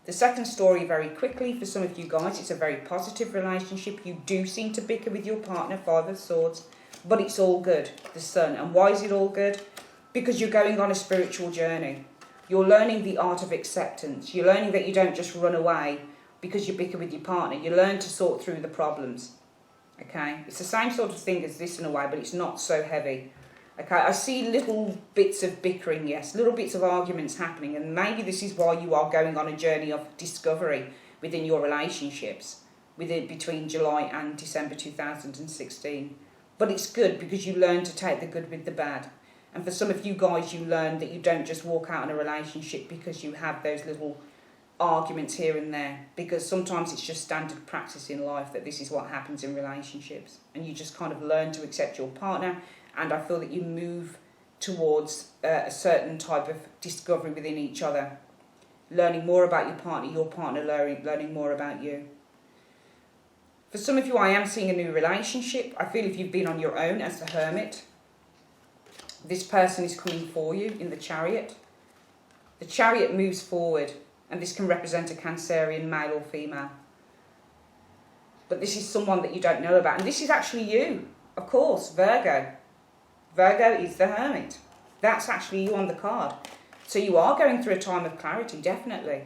The second story, very quickly, for some of you guys, it's a very positive relationship. You do seem to bicker with your partner, Five of Swords, but it's all good, the Sun. And why is it all good? Because you're going on a spiritual journey. You're learning the art of acceptance. You're learning that you don't just run away because you bicker with your partner. You learn to sort through the problems. Okay? It's the same sort of thing as this in a way, but it's not so heavy. Okay? I see little bits of bickering, yes, little bits of arguments happening, and maybe this is why you are going on a journey of discovery within your relationships between July and December 2016. But it's good because you learn to take the good with the bad. And for some of you guys, you learn that you don't just walk out in a relationship because you have those little arguments here and there, because sometimes it's just standard practice in life that this is what happens in relationships, and you just kind of learn to accept your partner. And I feel that you move towards a certain type of discovery within each other, learning more about your partner learning more about you. For some of you, I am seeing a new relationship. I feel if you've been on your own as the Hermit, this person is coming for you in the Chariot. The Chariot moves forward, and this can represent a Cancerian, male or female. But this is someone that you don't know about. And this is actually you, of course, Virgo. Virgo is the Hermit. That's actually you on the card. So you are going through a time of clarity, definitely.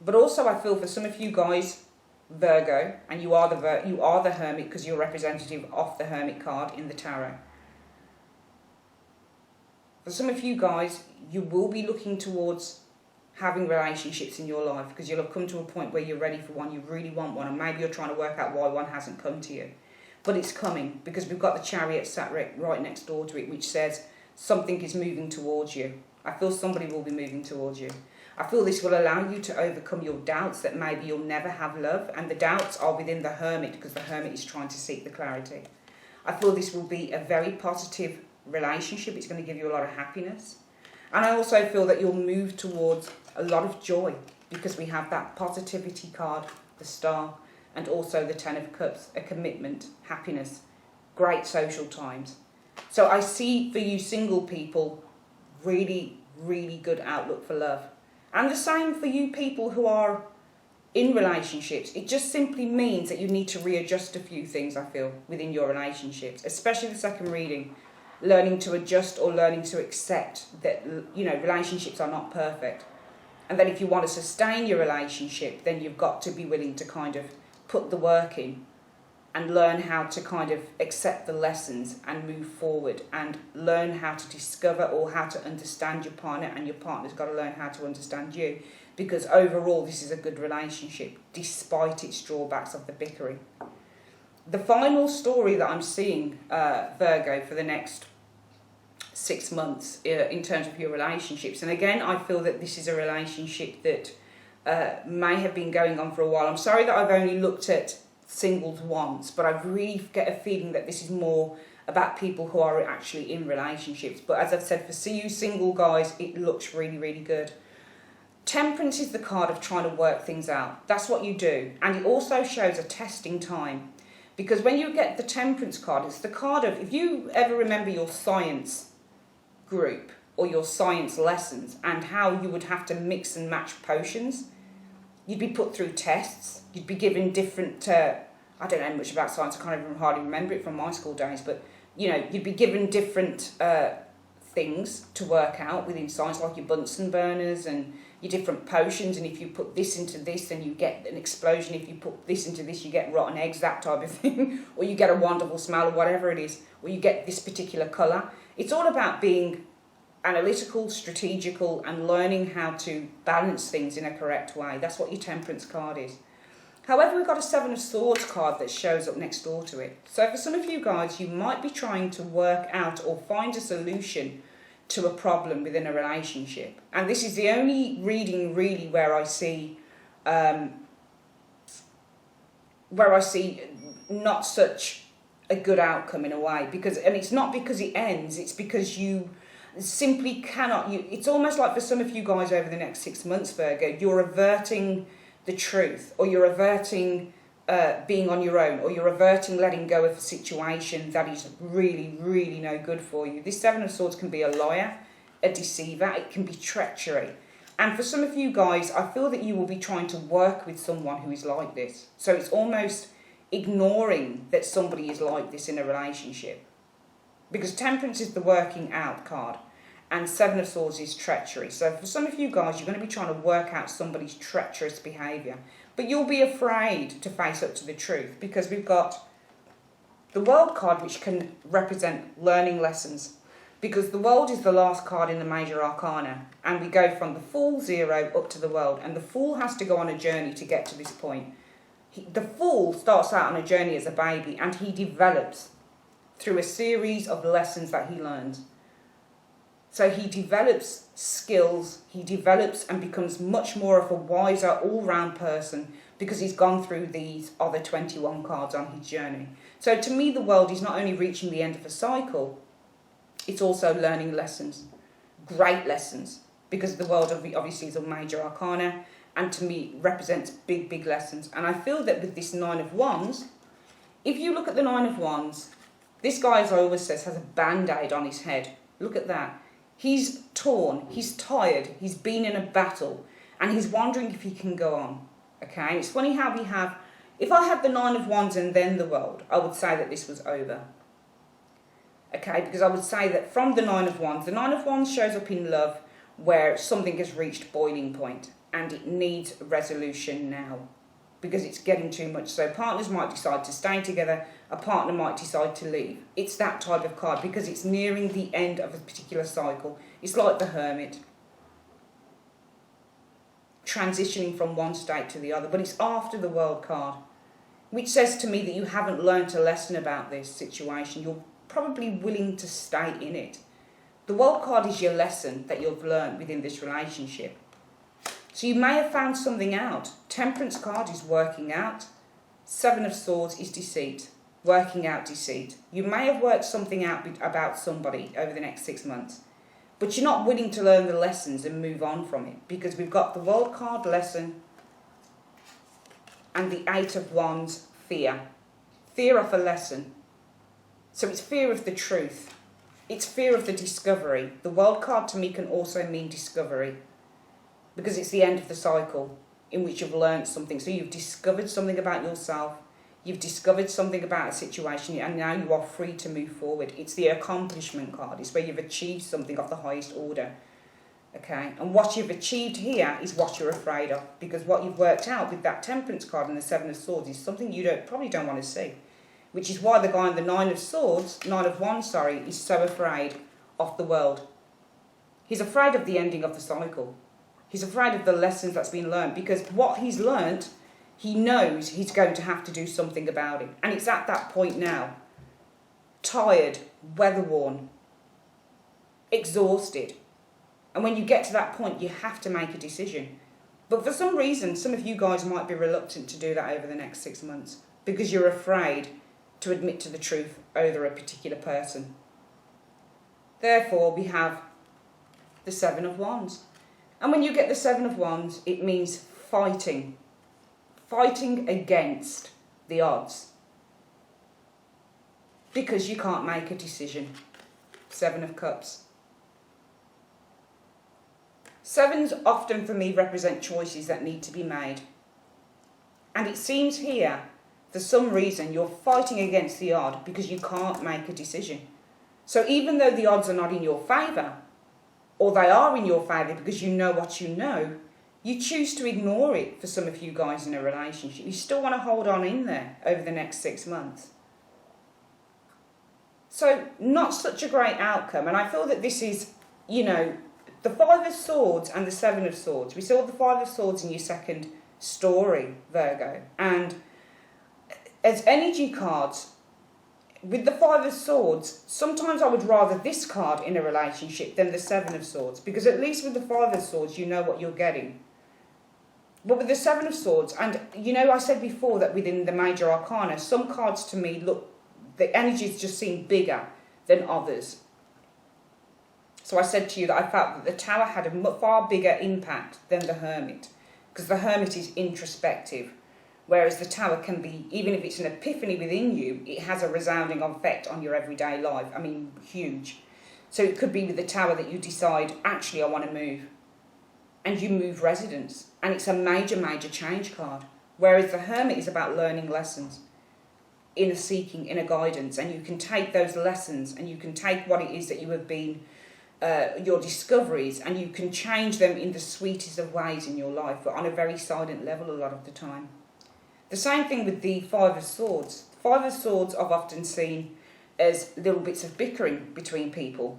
But also I feel for some of you guys, Virgo, and you are the Hermit because you're representative of the Hermit card in the Tarot. For some of you guys, you will be looking towards having relationships in your life because you'll have come to a point where you're ready for one, you really want one, and maybe you're trying to work out why one hasn't come to you. But it's coming because we've got the Chariot sat right next door to it, which says something is moving towards you. I feel somebody will be moving towards you. I feel this will allow you to overcome your doubts that maybe you'll never have love, and the doubts are within the Hermit because the Hermit is trying to seek the clarity. I feel this will be a very positive relationship. It's going to give you a lot of happiness. And I also feel that you'll move towards a lot of joy because we have that positivity card, the Star, and also the Ten of Cups, a commitment, happiness, great social times. So I see for you single people, really, really good outlook for love. And the same for you people who are in relationships. It just simply means that you need to readjust a few things, I feel, within your relationships, especially the second reading. Learning to adjust or learning to accept that, relationships are not perfect. And that if you want to sustain your relationship, then you've got to be willing to kind of put the work in and learn how to kind of accept the lessons and move forward and learn how to discover or how to understand your partner, and your partner's got to learn how to understand you, because overall this is a good relationship despite its drawbacks of the bickering. The final story that I'm seeing, Virgo, for the next 6 months in terms of your relationships, and again I feel that this is a relationship that may have been going on for a while. I'm sorry that I've only looked at singles once, but I really get a feeling that this is more about people who are actually in relationships. But as I've said, for you single guys, it looks really, really good. Temperance is the card of trying to work things out. That's what you do. And it also shows a testing time. Because when you get the Temperance card, it's the card of, if you ever remember your science group or your science lessons and how you would have to mix and match potions, you'd be put through tests, you'd be given different, I don't know much about science, I can't even hardly remember it from my school days, but you'd be given different things to work out within science, like your Bunsen burners and your different potions, and if you put this into this, then you get an explosion. If you put this into this, you get rotten eggs, that type of thing, or you get a wonderful smell, or whatever it is, or you get this particular colour. It's all about being analytical, strategical, and learning how to balance things in a correct way. That's what your Temperance card is. However, we've got a Seven of Swords card that shows up next door to it. So for some of you guys, you might be trying to work out or find a solution to a problem within a relationship. And this is the only reading really where I see not such a good outcome in a way, and it's not because it ends, it's because you simply cannot. It's almost like for some of you guys over the next 6 months, Virgo, you're averting the truth, or you're averting being on your own, or you're averting letting go of a situation that is really, really no good for you. This Seven of Swords can be a liar, a deceiver, it can be treachery. And for some of you guys, I feel that you will be trying to work with someone who is like this. So it's almost ignoring that somebody is like this in a relationship. Because Temperance is the working out card, and Seven of Swords is treachery. So for some of you guys, you're going to be trying to work out somebody's treacherous behaviour. But you'll be afraid to face up to the truth, because we've got the World card, which can represent learning lessons. Because the World is the last card in the major arcana, and we go from the Fool, 0, up to the World. And the Fool has to go on a journey to get to this point. The Fool starts out on a journey as a baby, and he develops through a series of lessons that he learns. So he develops skills, he develops and becomes much more of a wiser all-round person, because he's gone through these other 21 cards on his journey. So to me, the World is not only reaching the end of a cycle, it's also learning lessons, great lessons, because the World obviously is a major arcana, and to me represents big, big lessons. And I feel that with this Nine of Wands, if you look at the Nine of Wands, this guy, as I always says, has a band-aid on his head. Look at that. He's torn, he's tired, he's been in a battle, and he's wondering if he can go on. Okay, and it's funny how we have, if I had the Nine of Wands and then the World, I would say that this was over. Okay, because I would say that from the Nine of Wands shows up in love where something has reached boiling point and it needs resolution now, because it's getting too much. So partners might decide to stay together, a partner might decide to leave. It's that type of card, because it's nearing the end of a particular cycle. It's like the Hermit, transitioning from one state to the other, but it's after the World card, which says to me that you haven't learned a lesson about this situation. You're probably willing to stay in it. The World card is your lesson that you've learned within this relationship. So you may have found something out. Temperance card is working out. Seven of Swords is deceit, working out deceit. You may have worked something out about somebody over the next 6 months, but you're not willing to learn the lessons and move on from it, because we've got the World card lesson and the Eight of Wands, fear. Fear of a lesson. So it's fear of the truth. It's fear of the discovery. The World card to me can also mean discovery, because it's the end of the cycle in which you've learned something. So you've discovered something about yourself, you've discovered something about a situation, and now you are free to move forward. It's the accomplishment card. It's where you've achieved something of the highest order. Okay, and what you've achieved here is what you're afraid of, because what you've worked out with that Temperance card and the Seven of Swords is something you probably don't want to see, which is why the guy in the Nine of Wands, is so afraid of the World. He's afraid of the ending of the cycle. He's afraid of the lessons that's been learned, because what he's learned, he knows he's going to have to do something about it. And it's at that point now, tired, weather-worn, exhausted. And when you get to that point, you have to make a decision. But for some reason, some of you guys might be reluctant to do that over the next 6 months, because you're afraid to admit to the truth over a particular person. Therefore, we have the Seven of Wands. And when you get the Seven of Wands, it means fighting. Fighting against the odds. Because you can't make a decision. Seven of Cups. Sevens often for me represent choices that need to be made. And it seems here, for some reason, you're fighting against the odd because you can't make a decision. So even though the odds are not in your favour, or they are in your favour because you know what you know, you choose to ignore it. For some of you guys in a relationship, you still want to hold on in there over the next 6 months. So not such a great outcome. And I feel that this is, the Five of Swords and the Seven of Swords. We saw the Five of Swords in your second story, Virgo. And as energy cards, with the Five of Swords, sometimes I would rather this card in a relationship than the Seven of Swords, because at least with the Five of Swords, you know what you're getting. But with the Seven of Swords, and I said before that within the major arcana, some cards to me look, the energies just seem bigger than others. So I said to you that I felt that the Tower had a far bigger impact than the Hermit, because the Hermit is introspective, whereas the Tower can be, even if it's an epiphany within you, it has a resounding effect on your everyday life. I mean, huge. So it could be with the Tower that you decide, actually, I want to move. And you move residence. And it's a major, major change card. Whereas the Hermit is about learning lessons, inner seeking, inner guidance. And you can take those lessons and you can take what it is that you have been, your discoveries, and you can change them in the sweetest of ways in your life, but on a very silent level a lot of the time. The same thing with the Five of Swords. Five of Swords I've often seen as little bits of bickering between people.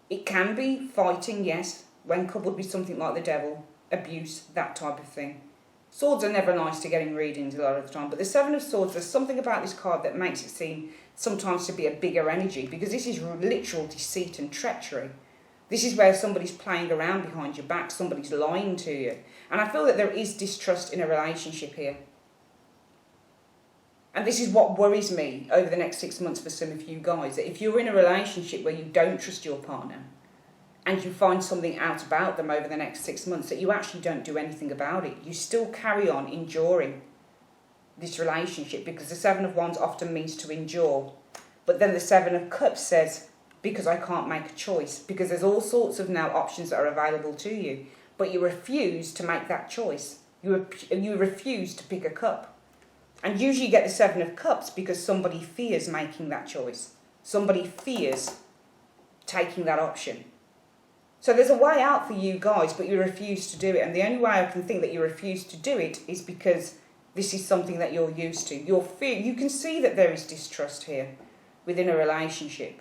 It can be fighting, yes, when coupled with something like the devil, abuse, that type of thing. Swords are never nice to get in readings a lot of the time, but the Seven of Swords, there's something about this card that makes it seem sometimes to be a bigger energy, because this is literal deceit and treachery. This is where somebody's playing around behind your back, somebody's lying to you. And I feel that there is distrust in a relationship here. And this is what worries me over the next 6 months for some of you guys, that if you're in a relationship where you don't trust your partner and you find something out about them over the next 6 months, that you actually don't do anything about it. You still carry on enduring this relationship, because the Seven of Wands often means to endure. But then the Seven of Cups says, because I can't make a choice, because there's all sorts of now options that are available to you, but you refuse to make that choice. You refuse to pick a cup. And usually you get the Seven of Cups because somebody fears making that choice. Somebody fears taking that option. So there's a way out for you guys, but you refuse to do it. And the only way I can think that you refuse to do it is because this is something that you're used to. You can see that there is distrust here within a relationship.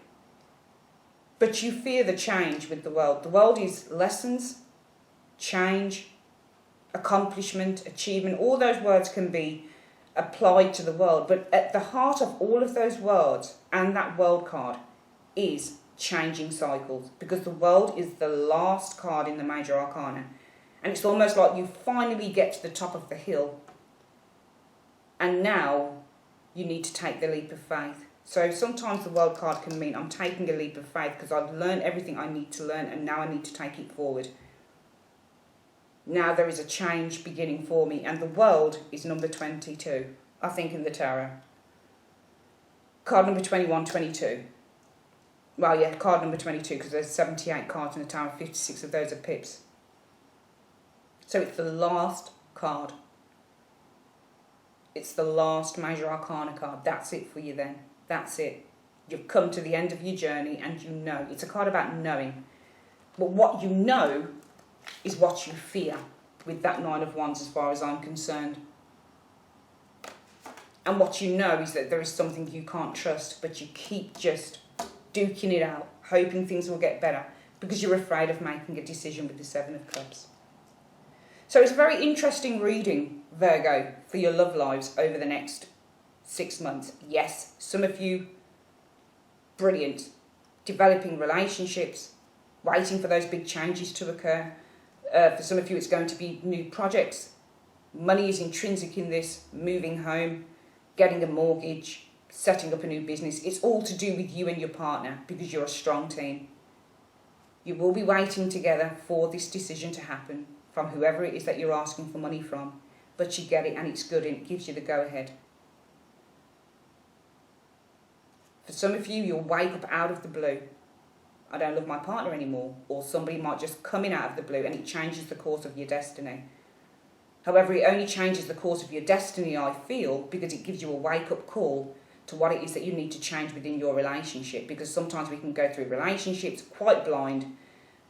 But you fear the change with the world. The world is lessons, change, accomplishment, achievement. All those words can be applied to the world. But at the heart of all of those words and that world card is changing cycles. Because the world is the last card in the major arcana. And it's almost like you finally get to the top of the hill. And now you need to take the leap of faith. So sometimes the world card can mean I'm taking a leap of faith because I've learned everything I need to learn and now I need to take it forward. Now there is a change beginning for me, and the world is number 22, I think, in the tarot. Card number 21, 22. Well, yeah, card number 22, because there's 78 cards in the tarot, 56 of those are pips. So it's the last card. It's the last major arcana card. That's it for you then. That's it. You've come to the end of your journey and you know. It's a card about knowing. But what you know is what you fear with that Nine of Wands as far as I'm concerned. And what you know is that there is something you can't trust, but you keep just duking it out, hoping things will get better because you're afraid of making a decision with the Seven of Cups. So it's a very interesting reading, Virgo, for your love lives over the next 6 months. Yes, some of you, brilliant, developing relationships, waiting for those big changes to occur. For some of you, it's going to be new projects. Money is intrinsic in this, moving home, getting a mortgage, setting up a new business. It's all to do with you and your partner because you're a strong team. You will be waiting together for this decision to happen from whoever it is that you're asking for money from, but you get it and it's good and it gives you the go-ahead. For some of you, you'll wake up out of the blue. I don't love my partner anymore. Or somebody might just come in out of the blue and it changes the course of your destiny. However, it only changes the course of your destiny, I feel, because it gives you a wake-up call to what it is that you need to change within your relationship. Because sometimes we can go through relationships quite blind,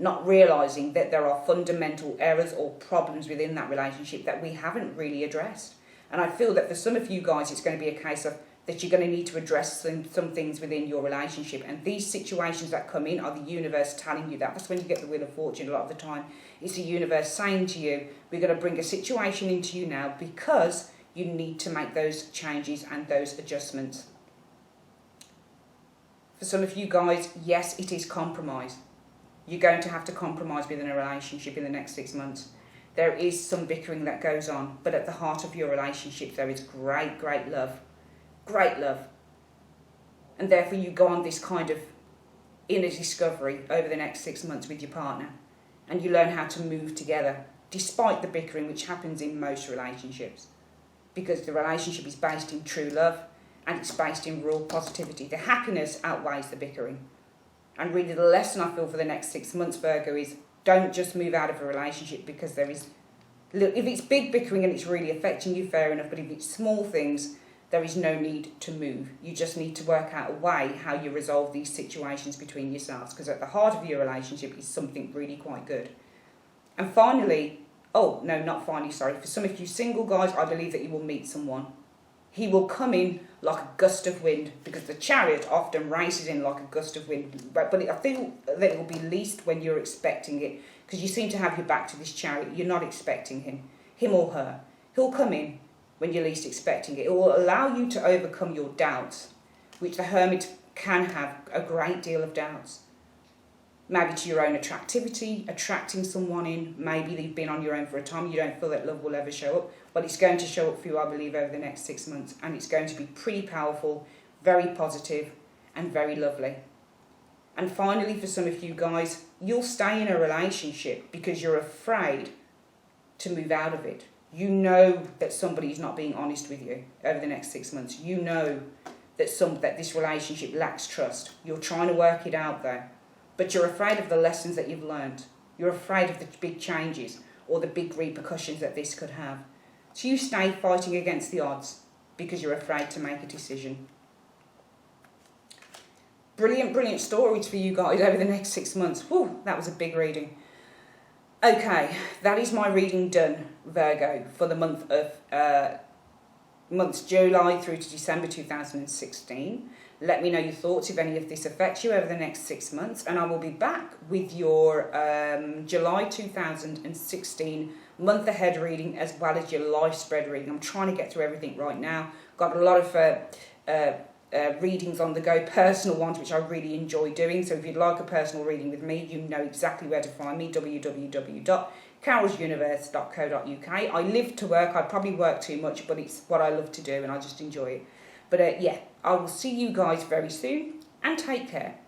not realising that there are fundamental errors or problems within that relationship that we haven't really addressed. And I feel that for some of you guys, it's going to be a case of that you're going to need to address some things within your relationship. And these situations that come in are the universe telling you that. That's when you get the Wheel of Fortune a lot of the time. It's the universe saying to you, we're going to bring a situation into you now because you need to make those changes and those adjustments. For some of you guys, yes, it is compromise. You're going to have to compromise within a relationship in the next 6 months. There is some bickering that goes on, but at the heart of your relationship, there is great, great love. Great love. And therefore you go on this kind of inner discovery over the next 6 months with your partner, and you learn how to move together despite the bickering which happens in most relationships, because the relationship is based in true love and it's based in raw positivity. The happiness outweighs the bickering. And really the lesson I feel for the next 6 months, Virgo, is don't just move out of a relationship because there is, if it's big bickering and it's really affecting you, fair enough, but if it's small things, there is no need to move. You just need to work out a way how you resolve these situations between yourselves, because at the heart of your relationship is something really quite good. And finally, oh, no, not finally, sorry, for some of you single guys, I believe that you will meet someone. He will come in like a gust of wind, because the Chariot often races in like a gust of wind. But I feel that it will be least when you're expecting it, because you seem to have your back to this Chariot. You're not expecting him or her. He'll come in when you're least expecting it. It will allow you to overcome your doubts, which the Hermit can have a great deal of doubts. Maybe to your own attractivity, attracting someone in. Maybe you've been on your own for a time, you don't feel that love will ever show up. Well, it's going to show up for you, I believe, over the next 6 months. And it's going to be pretty powerful, very positive, and very lovely. And finally, for some of you guys, you'll stay in a relationship because you're afraid to move out of it. You know that somebody's not being honest with you over the next 6 months. You know that this relationship lacks trust. You're trying to work it out there. But you're afraid of the lessons that you've learned. You're afraid of the big changes or the big repercussions that this could have. So you stay fighting against the odds because you're afraid to make a decision. Brilliant, brilliant stories for you guys over the next 6 months. Whew, that was a big reading. Okay, that is my reading done, Virgo, for the months July through to December 2016. Let me know your thoughts if any of this affects you over the next 6 months, and I will be back with your July 2016 month ahead reading as well as your life spread reading. I'm trying to get through everything right now. Got a lot of readings on the go, personal ones, which I really enjoy doing. So if you'd like a personal reading with me, you know exactly where to find me, www.carolsuniverse.co.uk. I live to work. I probably work too much, but it's what I love to do and I just enjoy it. But yeah, I will see you guys very soon, and take care.